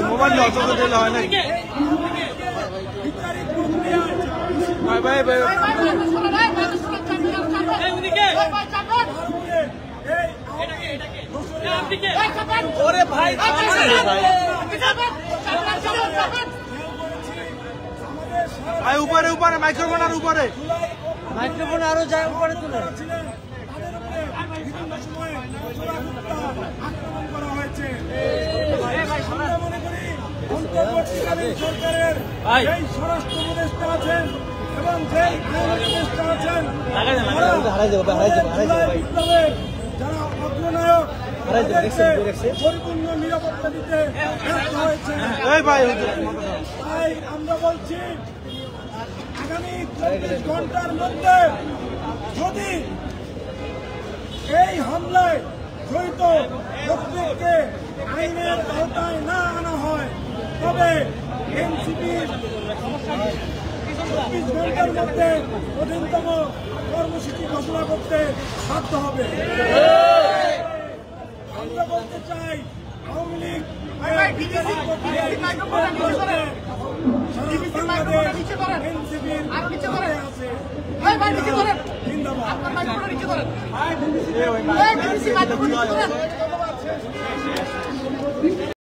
Mobile অচল দিলে হয় না ভাই ভাই ওরে ভাই ভাই উপরে উপরে মাইক্রোফোন আর উপরে মাইক্রোফোন আরো যায় উপরে তুলে সরকারের এই স্বরাষ্ট্র উপদেষ্টা আছেন এবং যেই উপদেষ্টা আছেন যারা অগ্রনায়ক পরিপূর্ণ নিরাপত্তা দিতে ব্যর্থ হয়েছে। তাই আমরা বলছি আগামী 24 ঘন্টার মধ্যে যদি এই হামলায় জড়িত প্রত্যেককে আইনের আওতায় না আনা হয় তবে এনসিপির 24 ঘন্টার মধ্যে কঠিনতম কর্মসূচি ঘোষণা করতে বাধ্য হবে। আমরা বলতে চাই আওয়ামী লীগ এনসিপির